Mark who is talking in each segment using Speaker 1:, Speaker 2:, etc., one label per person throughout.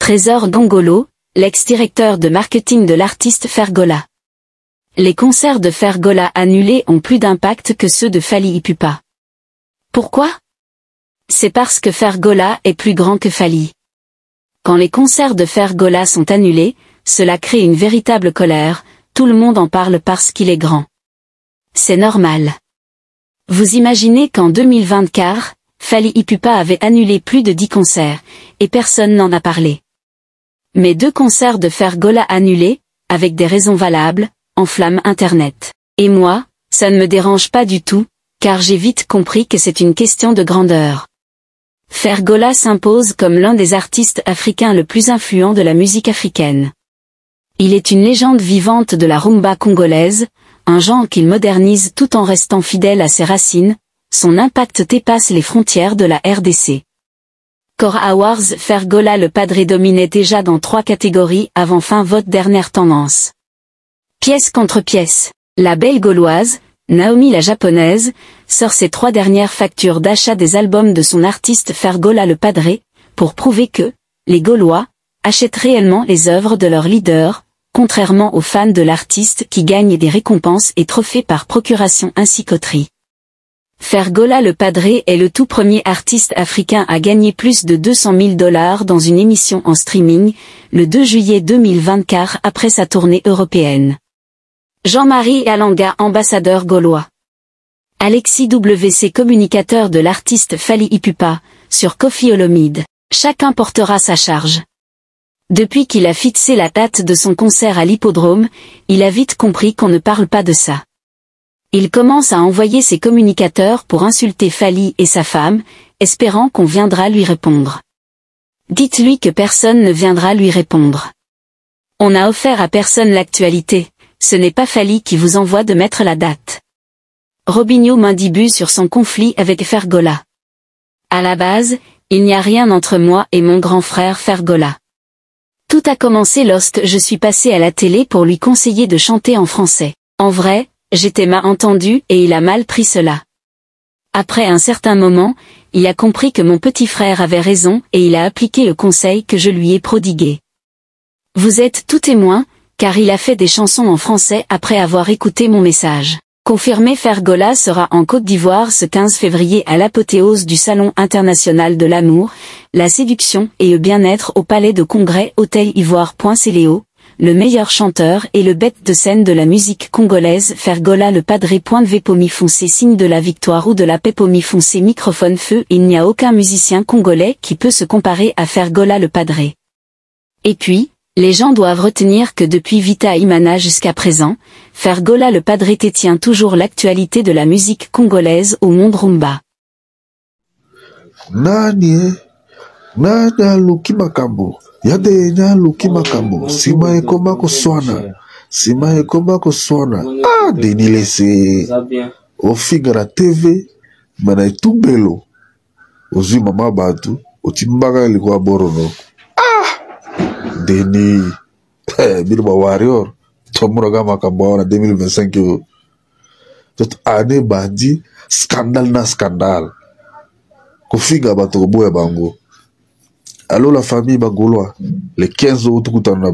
Speaker 1: Trésor Gongolo, l'ex-directeur de marketing de l'artiste Fergola. Les concerts de Fergola annulés ont plus d'impact que ceux de Fally Ipupa. Pourquoi? C'est parce que Fergola est plus grand que Fally. Quand les concerts de Fergola sont annulés, cela crée une véritable colère, tout le monde en parle parce qu'il est grand. C'est normal. Vous imaginez qu'en 2024, Fally Ipupa avait annulé plus de 10 concerts, et personne n'en a parlé. Mais 2 concerts de Fergola annulés, avec des raisons valables, enflamment Internet. Et moi, ça ne me dérange pas du tout, car j'ai vite compris que c'est une question de grandeur. Fergola s'impose comme l'un des artistes africains le plus influent de la musique africaine. Il est une légende vivante de la rumba congolaise, un genre qu'il modernise tout en restant fidèle à ses racines. Son impact dépasse les frontières de la RDC. Core Awards, Fergola le Padré dominait déjà dans 3 catégories avant fin vote dernière tendance. Pièce contre pièce, la belle gauloise, Naomi la japonaise, sort ses 3 dernières factures d'achat des albums de son artiste Fergola le Padré, pour prouver que, les Gaulois, achètent réellement les œuvres de leur leader, contrairement aux fans de l'artiste qui gagnent des récompenses et trophées par procuration ainsi qu'auterie. Fergola le Padré est le tout premier artiste africain à gagner plus de 200 000 $ dans une émission en streaming, le 2 juillet 2024 après sa tournée européenne. Jean-Marie Alanga, ambassadeur gaulois. Alexis WC, communicateur de l'artiste Fally Ipupa, sur Koffi Olomide. Chacun portera sa charge. Depuis qu'il a fixé la date de son concert à l'hippodrome, il a vite compris qu'on ne parle pas de ça. Il commence à envoyer ses communicateurs pour insulter Fally et sa femme, espérant qu'on viendra lui répondre. Dites-lui que personne ne viendra lui répondre. On n'a offert à personne l'actualité, ce n'est pas Fally qui vous envoie de mettre la date. Robinho Mandibus sur son conflit avec Fergola. À la base, il n'y a rien entre moi et mon grand frère Fergola. Tout a commencé lorsque je suis passé à la télé pour lui conseiller de chanter en français. En vrai, j'étais mal entendu et il a mal pris cela. Après un certain moment, il a compris que mon petit frère avait raison et il a appliqué le conseil que je lui ai prodigué. Vous êtes tout témoin, car il a fait des chansons en français après avoir écouté mon message. Confirmé, Fergola sera en Côte d'Ivoire ce 15 février à l'apothéose du Salon international de l'amour, la séduction et le bien-être au Palais de Congrès Hôtel Ivoire. C'est Léo, le meilleur chanteur et le bête de scène de la musique congolaise. Fergola le Padré. Vpomi foncé, signe de la victoire ou de la paix. Pomi foncé, microphone feu. Il n'y a aucun musicien congolais qui peut se comparer à Fergola le Padré. Et puis, les gens doivent retenir que depuis Vita Imana jusqu'à présent, Fergola le Padré détient toujours l'actualité de la musique congolaise au monde rumba.
Speaker 2: Nani Nada Luki Makambo Yade nya Luki Makambo Sima ekoma koswana Sima ekoma koswana Ah Denis laissé Au Figara TV Mana etubelo Ozui mama batu Otimbaga ilikuwa borono Denis Bilba Warrior Tomuraga Makambo na 2025 Toute année bandi Scandale na scandale Kofiga bato boya bango Allo la famille bagolois les 15 autres kutana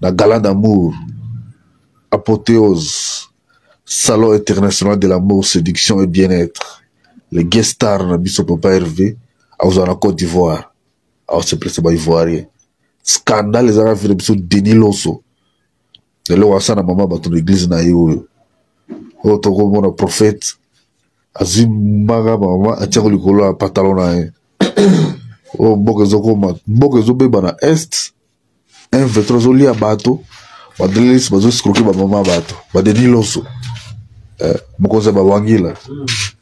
Speaker 2: na gala d'amour apothéose salon international de l'amour séduction et bien-être les guest stars na biso papa Hervé en Côte d'Ivoire se place ba ivoirien scandale les arabes de biso Denis Loso de lo wasa na mama bato l'église na yo otoko mona prophète Azimbaga mama atiako likolo ya pantalon na ye o mboka ezobeba na est un vetro ezolia bato badelisi bazoscroke bamama bato badeni loso mokonzi ya babwangila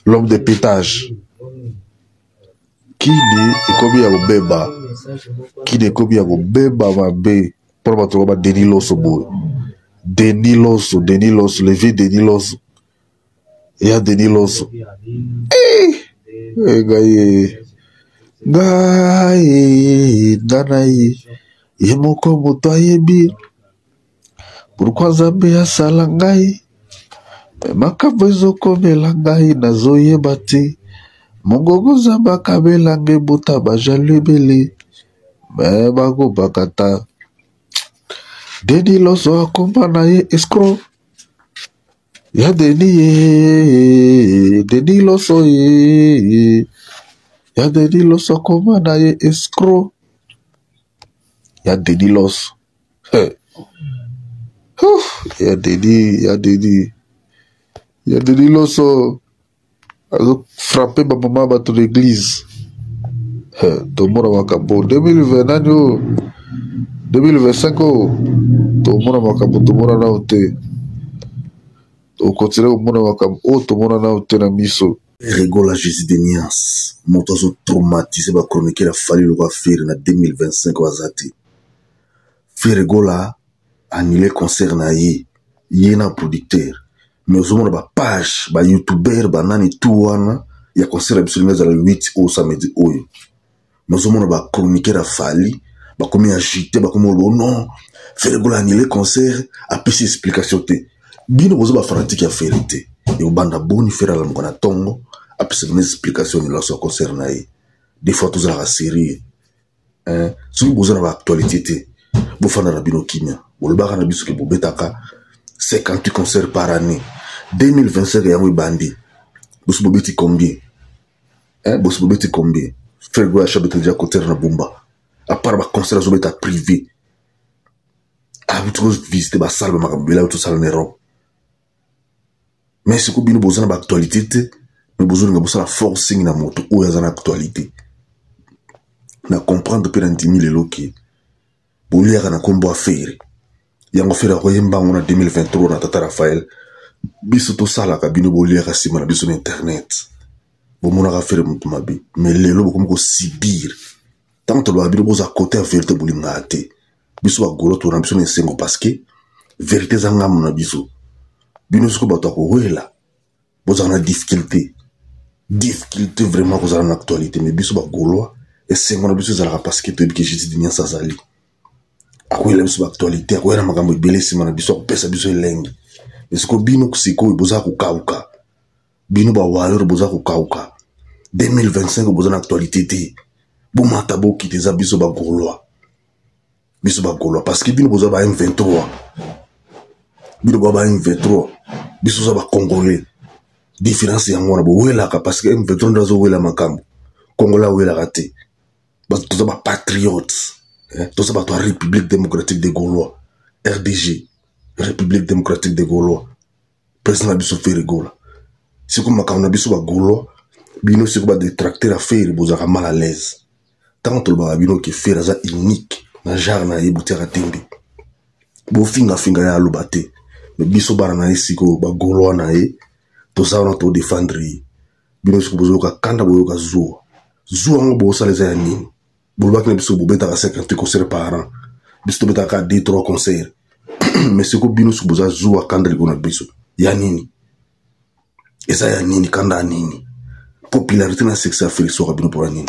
Speaker 2: l'homme de pétage kini ekomi ya kobeba mabe mpona bato ba badeni loso boye Denis Loso le vieux Denis Loso ya Denis Loso ngai ndanai ye moko moto ayebi pourquoi Nzambe asala ngai makambo ezokomela ngai nazoyeba te mongongo Nzambe akabela ngai bota bajalu ebele me bako bakata Deni loso akoma na ye escroc ya Deni ye Deni loso ye ya Deni loso akoma na ye escroc ya Deni loso ya Deni loso azo frappé ma maman bato l'église tomona makambo 2020 nanyo 2025 tomona makambo tomona nao te okontinue komona makambo tomona nao te na miso
Speaker 3: Regola Jésus de Nias moto azo traumatisé bachroniquer la fali loko affaire na 2025 waza te Regola annulé concert na ye na producteur mais ozomona bapage bayoutuber banani tu wana ya concert ya biso lingi ezala le 8 oyo samedi oyo mais ozomona bachroniquer ya fali bakomi agité bakomi olobo non Regola annulé concert apesi explication te bino boza bafanatique ya fere te ekobanda boni fere alamuka na ntongo apesi bino explication nyonso ya concert na ye des fois tozalaka série soki boza na baactualité te bofanda na bino kimia bolobaka na biso ke bobetaka 58 concerts par année 2025 yango ebandi boso bobeti combien boso bobeti combien Frère Gola chabete déjà concert na Bumba à part ba concert azobeta privé abutiko visiter ba salle makambo bela to salle nero mais ce que bino boza na ba actualité te mais bozo nga bosa la forcing na moto oyo aza na actualité na comprendre pe na ndimi lelo ke boliaka na kombo affaire yango fere koyembango na 2023 na Tata Raphaël biso tosalaka bino boliaka nsima na biso na internet bomonaka fere motu mabe mais lelo bokomi kosibir ntango tolobaka bino boza kote ya vérité bolingaka te biso bagolo tona biso na esengo parce que vérité eza ngamu na biso bino siko bato ya kowela bozala na difficulté vraiment kozala na actualité mais biso bagoloa esengo na biso ezalaka parce que toyebi ke Jésus de Nias azali akoyela biso baactualité akoyela makambo ebele nsima na biso akopesa biso elengi esiko bino sikoyo bozala kokauka bino bawaleur bozala kokauka 2025 boza na actualité te bomata bokite eza biso bagoloa parce que bino boza ba M23 bino ba M23 biso za ba congolais différence yango wana bowelaka parce que M23 ndo azowela makambo congolais awelaka te toza ba patriote toza bato ya République démocratique des Gaulois RDG République démocratique des Gaulois président na biso Fere Gola siko makambo na biso bagaulois bino siko badetracteur ya Fere bozaka mal à l'aise ntango tolobaka bino ke Fere aza unique na genre na ye butiaka tembe bofingafinga ya aloba te mais biso bana na ye siko bagaulois na ye toza wana todefendre ye bino siko bozoyoka kanda boyoka zuwa yango bosala eza ya nini bolobaki na biso bobetaka 50 concert par an biso tobetaka 2-3 concert mais siko bino siko boza zuwa kanda likolo na biso ya nini eza ya nini kanda ya nini popularité na sexe ya Félix Ouakabino pour nini